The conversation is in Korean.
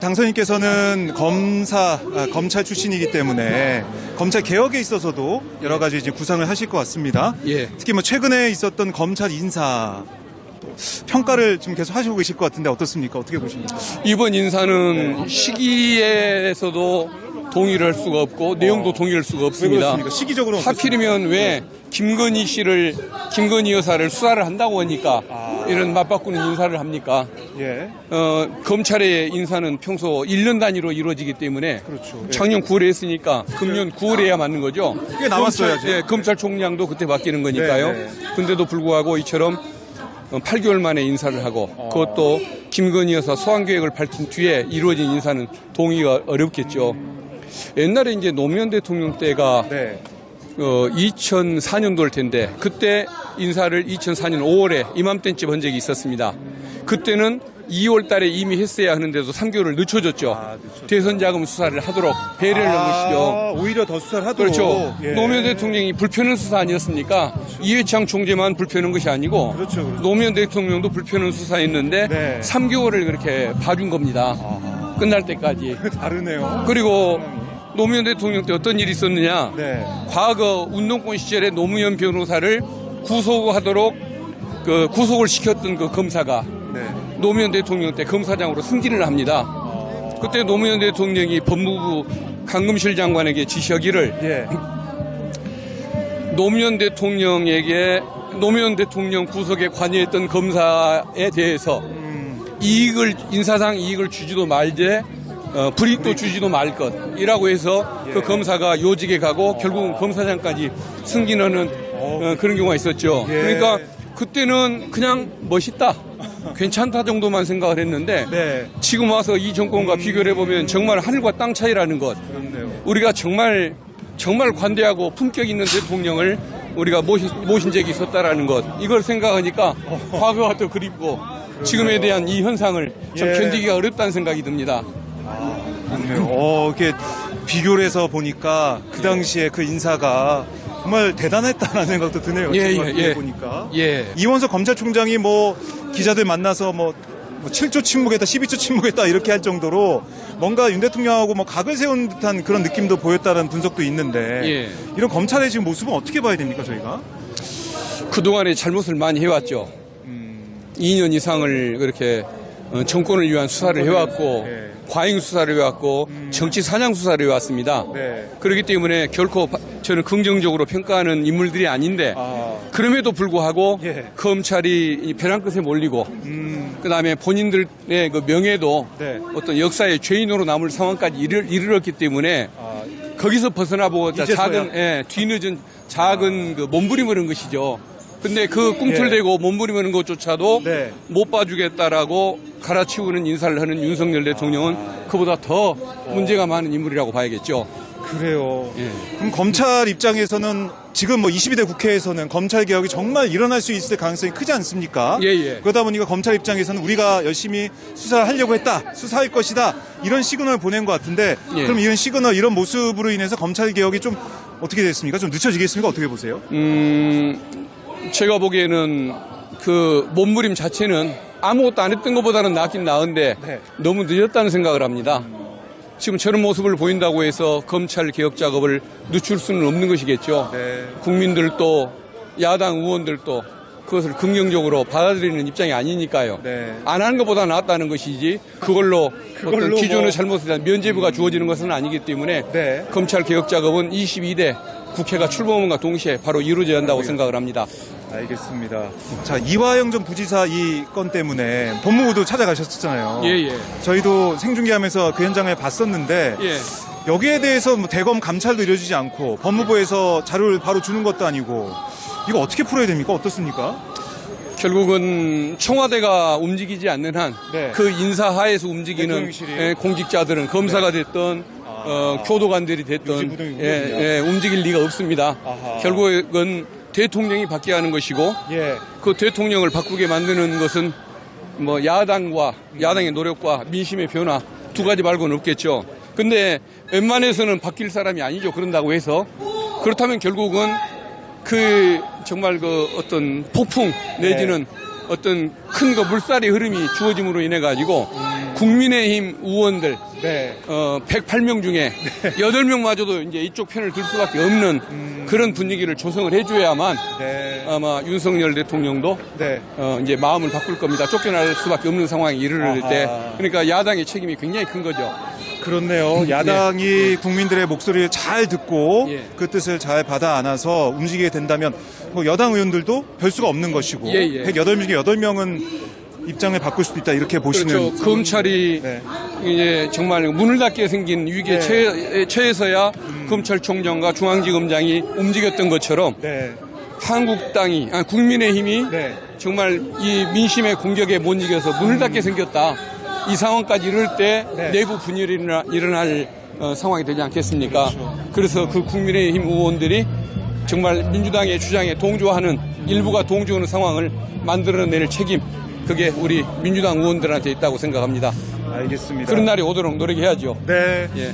당선인께서는 검찰 출신이기 때문에 검찰 개혁에 있어서도 여러 가지 이제 구상을 하실 것 같습니다. 예. 특히 뭐 최근에 있었던 검찰 인사 평가를 좀 계속 하시고 계실 것 같은데 어떻습니까? 어떻게 보십니까? 이번 인사는 시기에서도 동의를 할 수가 없고 내용도 동의를 할 수가 왜 없습니다. 그렇습니까? 시기적으로 하필이면 왜 김건희 여사를 수사를 한다고 하니까 이런 맞바꾸는 인사를 합니까? 예. 검찰의 인사는 평소 1년 단위로 이루어지기 때문에 그렇죠. 예. 작년 9월에 했으니까 금년 9월에 해야 맞는 거죠. 꽤 남았어야죠. 검찰총장도 그때 바뀌는 거니까요. 네, 네. 근데도 불구하고 이처럼 8개월 만에 인사를 하고 그것도 김건희 여사 소환 계획을 밝힌 뒤에 이루어진 인사는 동의가 어렵겠죠. 옛날에 이제 노무현 대통령 때가 네. 2004년도일 텐데 그때 인사를 2004년 5월에 이맘때쯤 한 적이 있었습니다. 그때는 2월 달에 이미 했어야 하는데도 3개월을 늦춰줬죠. 늦췄죠. 대선 자금 수사를 하도록 배려를 한 것이죠. 오히려 더 수사를 하도록. 그렇죠. 예. 노무현 대통령이 불편한 수사 아니었습니까? 이회창 총재만 불편한 것이 아니고 그렇죠, 그렇죠. 노무현 대통령도 불편한 수사했는데 네. 3개월을 그렇게 봐준 겁니다. 끝날 때까지. 다르네요. 그리고 노무현 대통령 때 어떤 일이 있었느냐. 네. 과거 운동권 시절에 노무현 변호사를 구속하도록 구속을 시켰던 그 검사가 네. 노무현 대통령 때 검사장으로 승진을 합니다. 그때 노무현 대통령이 법무부 강금실 장관에게 지시하기를 예. 노무현 대통령 구속에 관여했던 검사에 대해서 인사상 이익을 주지도 말되 불이익도 주지도 말 것이라고 해서 그 검사가 요직에 가고 결국은 검사장까지 승진하는 그런 경우가 있었죠. 예. 그러니까 그때는 그냥 멋있다, 괜찮다 정도만 생각을 했는데 네. 지금 와서 이 정권과 비교를 해보면 정말 하늘과 땅 차이라는 것. 그렇네요. 우리가 정말 관대하고 품격 있는 대통령을 우리가 모신 적이 있었다라는 것. 이걸 생각하니까 과거가 더 그립고 지금에 대한 이 현상을 참 예. 견디기가 어렵다는 생각이 듭니다. 그렇네요. 이렇게 비교를 해서 보니까 그 당시에 그 인사가 정말 대단했다는 생각도 드네요. 예, 지금 예, 이렇게 예. 보니까. 예. 이원석 검찰총장이 뭐 기자들 만나서 뭐 7조 침묵했다, 12조 침묵했다 이렇게 할 정도로 뭔가 윤 대통령하고 뭐 각을 세운 듯한 그런 느낌도 보였다는 분석도 있는데 예. 이런 검찰의 지금 모습은 어떻게 봐야 됩니까, 저희가? 그동안에 잘못을 많이 해왔죠. 2년 이상을 그렇게 정권을 위한 수사를 해왔고 네. 과잉 수사를 해왔고 정치 사냥 수사를 해왔습니다. 네. 그렇기 때문에 결코 저는 긍정적으로 평가하는 인물들이 아닌데 그럼에도 불구하고 예. 검찰이 이 벼랑 끝에 몰리고 그다음에 본인들의 그 명예도 네. 어떤 역사의 죄인으로 남을 상황까지 이르렀기 때문에 거기서 벗어나보고자 이제서야. 뒤늦은 작은 그 몸부림을 한 것이죠. 근데 그 꿈틀대고 몸부림하는 것조차도 네. 못 봐주겠다라고 갈아치우는 인사를 하는 윤석열 대통령은 그보다 더 문제가 많은 인물이라고 봐야겠죠. 그래요. 예. 그럼 검찰 입장에서는 지금 뭐 22대 국회에서는 검찰 개혁이 정말 일어날 수 있을 가능성이 크지 않습니까? 예, 예. 그러다 보니까 검찰 입장에서는 우리가 열심히 수사를 하려고 했다, 수사할 것이다 이런 시그널을 보낸 것 같은데 예. 그럼 이런 시그널, 이런 모습으로 인해서 검찰 개혁이 좀 어떻게 됐습니까? 좀 늦춰지겠습니까? 어떻게 보세요? 제가 보기에는 그 몸부림 자체는 아무것도 안 했던 것보다는 낫긴 나은데 네. 너무 늦었다는 생각을 합니다. 지금 저런 모습을 보인다고 해서 검찰 개혁 작업을 늦출 수는 없는 것이겠죠. 네. 국민들도 야당 의원들도 그것을 긍정적으로 받아들이는 입장이 아니니까요. 네. 안 하는 것보다 낫다는 것이지 그걸로 어떤 기존의 뭐. 잘못에 대한 면죄부가 주어지는 것은 아니기 때문에 네. 검찰 개혁 작업은 22대 국회가 출범함과 동시에 바로 이루어져야 한다고 생각을 합니다. 알겠습니다. 자, 이화영 전 부지사 이 건 때문에 법무부도 찾아가셨잖아요. 예. 저희도 생중계하면서 그 현장을 봤었는데 예. 여기에 대해서 뭐 대검 감찰도 이루어지지 않고 법무부에서 자료를 바로 주는 것도 아니고 이거 어떻게 풀어야 됩니까? 어떻습니까? 결국은 청와대가 움직이지 않는 한 그 네. 인사하에서 움직이는 대통령실이. 공직자들은 검사가 됐던 교도관들이 됐던 유지부동이군요. 움직일 리가 없습니다. 아하. 결국은 대통령이 바뀌어야 하는 것이고 예. 그 대통령을 바꾸게 만드는 것은 뭐 야당의 노력과 민심의 변화 두 가지 말고는 없겠죠. 근데 웬만해서는 바뀔 사람이 아니죠. 그런다고 해서 그렇다면 결국은 그 정말 그 어떤 폭풍 내지는 어떤 큰 거 물살의 흐름이 주어짐으로 인해 가지고 국민의힘 의원들 네. 108명 중에 8명마저도 이제 이쪽 편을 들 수밖에 없는 그런 분위기를 조성을 해줘야만 네. 아마 윤석열 대통령도 네. 이제 마음을 바꿀 겁니다. 쫓겨날 수밖에 없는 상황에 이르를 아하. 때 그러니까 야당의 책임이 굉장히 큰 거죠. 그렇네요. 야당이 국민들의 목소리를 잘 듣고 예. 그 뜻을 잘 받아 안아서 움직이게 된다면 뭐 여당 의원들도 별 수가 없는 것이고 예, 예. 108명 중에 8명은 입장을 바꿀 수도 있다 이렇게 보시는 그렇죠. 검찰이 네. 이제 정말 문을 닫게 생긴 위기에 네. 처해서야 검찰총장과 중앙지검장이 움직였던 것처럼 네. 국민의힘이 네. 정말 이 민심의 공격에 못 이겨서 문을 닫게 생겼다. 이 상황까지 이럴 때 네. 내부 분열이 일어날 상황이 되지 않겠습니까? 그렇죠. 그래서 그 국민의힘 의원들이 정말 민주당의 주장에 동조하는 일부가 동조하는 상황을 만들어낼 책임 그게 우리 민주당 의원들한테 있다고 생각합니다. 알겠습니다. 그런 날이 오도록 노력해야죠. 네. 예.